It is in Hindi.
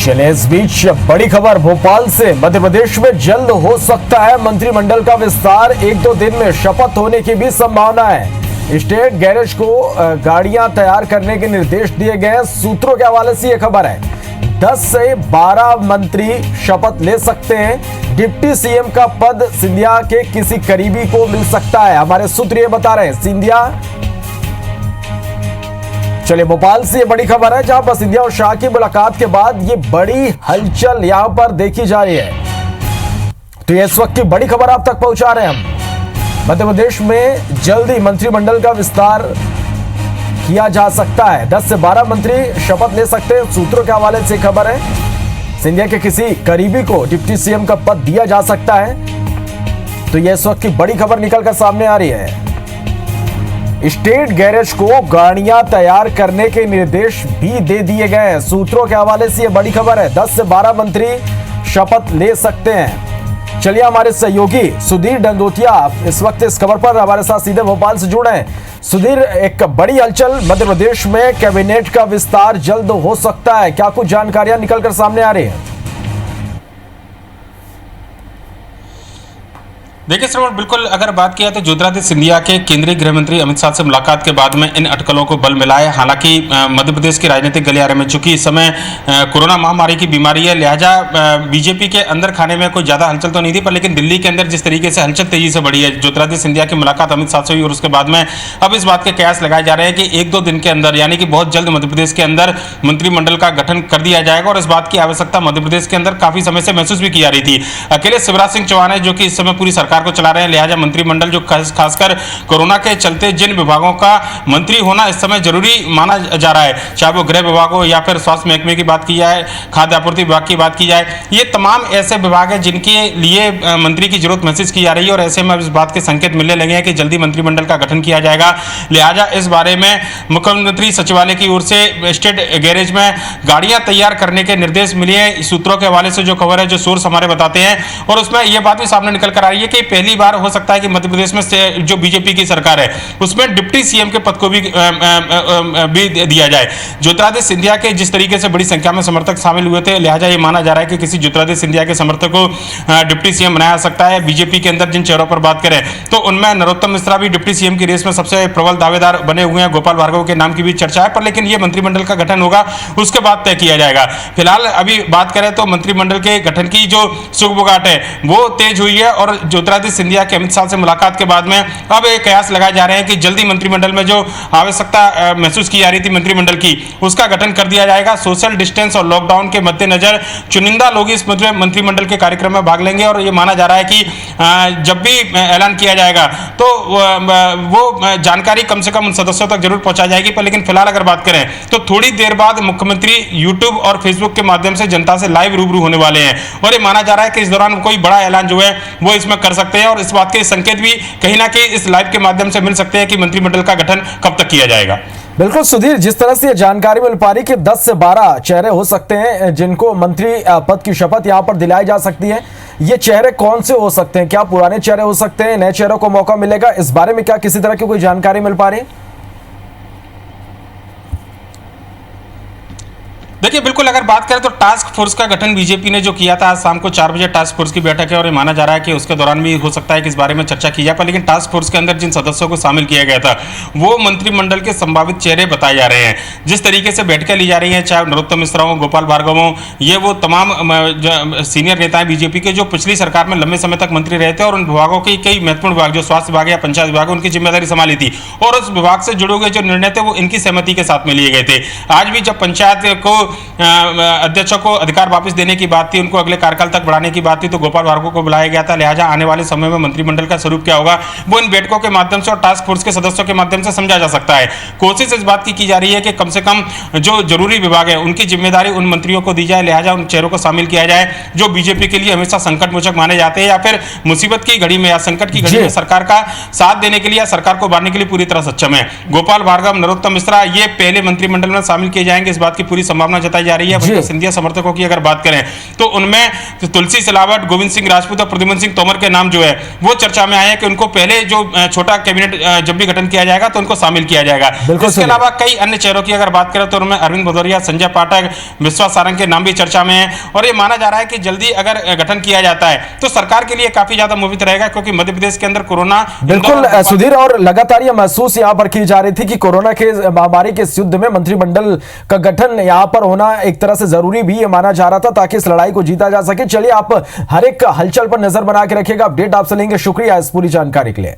चले इस बीच बड़ी खबर भोपाल से। मध्य प्रदेश में जल्द हो सकता है मंत्रिमंडल का विस्तार। 1-2 दिन में शपथ होने की भी संभावना है। स्टेट गैरेज को गाड़ियां तैयार करने के निर्देश दिए गए हैं। सूत्रों के हवाले से यह खबर है 10 से 12 मंत्री शपथ ले सकते हैं। डिप्टी सीएम का पद सिंधिया के किसी करीबी को मिल सकता है, हमारे सूत्र ये बता रहे हैं। सिंधिया, चलिए भोपाल से ये बड़ी खबर है जहां पर सिंधिया और शाह की मुलाकात के बाद ये बड़ी हलचल यहां पर देखी जा रही है। तो ये इस वक्त की बड़ी खबर आप तक पहुंचा रहे हैं हम। मध्य प्रदेश में जल्द ही मंत्रिमंडल का विस्तार किया जा सकता है। 10 से 12 मंत्री शपथ ले सकते हैं। सूत्रों के हवाले से खबर है सिंधिया के किसी करीबी को डिप्टी सीएम का पद दिया जा सकता है। तो ये इस वक्त की बड़ी खबर निकलकर सामने आ रही है। स्टेट गैरेज को गाड़ियां तैयार करने के निर्देश भी दे दिए गए हैं। सूत्रों के हवाले से यह बड़ी खबर है 10 से 12 मंत्री शपथ ले सकते हैं। चलिए हमारे सहयोगी सुधीर डंदोतिया इस वक्त इस खबर पर हमारे साथ सीधे भोपाल से जुड़े हैं। सुधीर, एक बड़ी हलचल मध्य प्रदेश में कैबिनेट का विस्तार जल्द हो सकता है, क्या कुछ जानकारियां निकलकर सामने आ रही है? देखिए श्रवण, बिल्कुल अगर बात किया तो ज्योतिरादित्य सिंधिया के केंद्रीय गृह मंत्री अमित शाह से मुलाकात के बाद में इन अटकलों को बल मिला है। हालांकि मध्य प्रदेश के राजनीतिक गलियारे में चूंकि इस समय कोरोना महामारी की बीमारी है, लिहाजा बीजेपी के अंदर खाने में कोई ज्यादा हलचल तो नहीं थी, पर लेकिन दिल्ली के अंदर जिस तरीके से हलचल तेजी से बढ़ी है, ज्योतिरादित्य सिंधिया की मुलाकात अमित शाह से हुई और उसके बाद में अब इस बात के कयास लगाए जा रहे हैं कि 1-2 दिन के अंदर यानी कि बहुत जल्द मध्य प्रदेश के अंदर मंत्रिमंडल का गठन कर दिया जाएगा। और इस बात की आवश्यकता मध्य प्रदेश के अंदर काफी समय से महसूस भी की जा रही थी। अकेले शिवराज सिंह चौहान है जो कि इस समय पूरी सरकार को चला रहे हैं, लिहाजा मंत्रिमंडल जो खासकर कोरोना के चलते जिन विभागों का मंत्री होना इस समय जरूरी माना जा रहा है, चाहे वो गृह विभाग हो या फिर स्वास्थ्य महकमे की बात की जाए, खाद्य आपूर्ति विभाग की बात की जाए, ये तमाम ऐसे विभाग हैं जिनके लिए मंत्री की जरूरत महसूस की जा रही है। और ऐसे में इस बात के संकेत मिलने लगे हैं कि जल्दी मंत्रिमंडल का गठन किया जाएगा। लिहाजा इस बारे में मुख्यमंत्री सचिवालय की ओर से स्टेट गैरेज में गाड़ियां तैयार करने के निर्देश मिले हैं। सूत्रों के हवाले से जो खबर है, जो सोर्स हमारे बताते हैं, और उसमें यह बात भी सामने निकल कर आ रही है कि पहली बार हो सकता है कि मध्य प्रदेश में जो बीजेपी की सरकार है उसमें डिप्टी सीएम के पद को भी दिया जाए। ज्योतिरादित्य सिंधिया के जिस तरीके से बड़ी संख्या में समर्थक शामिल हुए थे, लिहाजा यह माना जा रहा है कि किसी ज्योतिरादित्य सिंधिया के समर्थक को डिप्टी सीएम बनाया जा सकता है। बीजेपी के अंदर जिन चेहरों पर बात करें तो उनमें नरोत्तम मिश्रा भी डिप्टी सीएम की रेस में सबसे प्रबल दावेदार बने हुए हैं। गोपाल भार्गव के नाम की भी चर्चा है, पर लेकिन यह मंत्रिमंडल का गठन होगा उसके बाद तय किया जाएगा। फिलहाल अभी बात करें तो मंत्रिमंडल के गठन की जो सुगबुगाहट है वो तेज हुई है और ज्योतिरादित्य सिंधिया के अमित शाह से मुलाकात के बाद में अब एक कयास लगाए जा रहे हैं कि जल्दी मंत्रिमंडल में जो आवश्यकता महसूस की जा रही थी मंत्रिमंडल की, उसका गठन कर दिया जाएगा। सोशल डिस्टेंस और लॉकडाउन के मद्देनजर चुनिंदा लोग इस मंत्रिमंडल के कार्यक्रम में भाग लेंगे और यह माना जा रहा है कि जब भी ऐलान किया जाएगा तो वो जानकारी कम से कम उन सदस्यों तक जरूर पहुंचाई जाएगी। पर लेकिन फिलहाल अगर बात करें तो थोड़ी देर बाद मुख्यमंत्री यूट्यूब और फेसबुक के माध्यम से जनता से लाइव रूबरू होने वाले हैं और यह माना जा रहा है कि इस दौरान कोई बड़ा ऐलान जो है वो इसमें कर सकते हैं। और इस बात के संकेत भी कहीं ना कहीं इस लाइव के माध्यम से मिल सकते हैं कि मंत्रिमंडल का गठन कब तक किया जाएगा। बिल्कुल सुधीर, जिस तरह से जानकारी मिल पा रही कि 10 से 12 चेहरे हो सकते हैं जिनको मंत्री पद की शपथ यहां पर दिलाई जा सकती है। ये चेहरे कौन से हो सकते हैं? क्या पुराने चेहरे हो सकते हैं, नए चेहरों को मौका मिलेगा? इस बारे में क्या किसी तरह की कोई जानकारी मिल पा रही है? देखिए बिल्कुल अगर बात करें तो टास्क फोर्स का गठन बीजेपी ने जो किया था, आज शाम को 4 बजे टास्क फोर्स की बैठक है और ये माना जा रहा है कि उसके दौरान भी हो सकता है कि इस बारे में चर्चा की जाए। पर लेकिन टास्क फोर्स के अंदर जिन सदस्यों को शामिल किया गया था वो मंत्रिमंडल के संभावित चेहरे बताए जा रहे हैं। जिस तरीके से बैठकें ली जा रही हैं, चाहे नरोत्तम मिश्रा हो, गोपाल भार्गव हो, ये वो तमाम सीनियर नेता हैं बीजेपी के जो पिछली सरकार में लंबे समय तक मंत्री रहे थे और उन विभागों की कई महत्वपूर्ण विभाग जो स्वास्थ्य विभाग या पंचायत विभाग उनकी जिम्मेदारी संभाली थी और उस विभाग से जुड़े हुए जो निर्णय थे वो इनकी सहमति के साथ में लिए गए थे। आज भी जब पंचायत को अध्यक्षों को अधिकार वापस देने की बात थी, उनको अगले कार्यकाल तक बढ़ाने की बात थी, तो गोपाल भार्गव को बुलाया गया था। लिहाजा आने वाले समय में मंत्रिमंडल का स्वरूप क्या होगा वो इन बैठकों के माध्यम से और टास्क फोर्स के सदस्यों के माध्यम से समझा जा सकता है। कोशिश इस बात की जा रही है कि कम से कम जो जरूरी विभाग है उनकी जिम्मेदारी उन मंत्रियों को दी जाए, लिहाजा उन चेहरों को शामिल किया जाए जो बीजेपी के लिए हमेशा संकट मोचक माने जाते हैं या फिर मुसीबत की घड़ी में या संकट की घड़ी में सरकार का साथ देने के लिए या सरकार को बांधने के लिए पूरी तरह सक्षम है। गोपाल भार्गव, नरोत्तम मिश्रा ये पहले मंत्रिमंडल में शामिल किए जाएंगे, इस बात की पूरी संभावना जताई जा रही है। वहीं सिंधिया समर्थकों की अगर बात करें तो उनमें तुलसी सिलावट, गोविंद सिंह राजपूत और प्रद्युम्न सिंह तोमर के नाम जो है वो चर्चा में आए हैं कि उनको पहले जो छोटा कैबिनेट जब भी गठन किया जाएगा तो उनको शामिल किया जाएगा। इसके अलावा कई अन्य चेहरों की अगर बात करें तो उनमें अरविंद भदौरिया, संजय पाठक, विश्वास सारंग के नाम भी चर्चा में है और ये माना जा रहा है कि जल्दी अगर गठन किया जाता है तो सरकार के लिए काफी ज्यादा मुफीद रहेगा, क्योंकि मध्य प्रदेश के अंदर कोरोना बिल्कुल सुधीर, और लगातार यह महसूस यहां पर की जा रही थी कि कोरोना के महामारी के इस युद्ध में मंत्रिमंडल का गठन यहां पर होना एक तरह से जरूरी भी माना जा रहा था ताकि इस लड़ाई को जीता जा सके। चलिए, आप हर एक हलचल पर नजर बना के रखिएगा, अपडेट आपसे लेंगे। शुक्रिया इस पूरी जानकारी के लिए।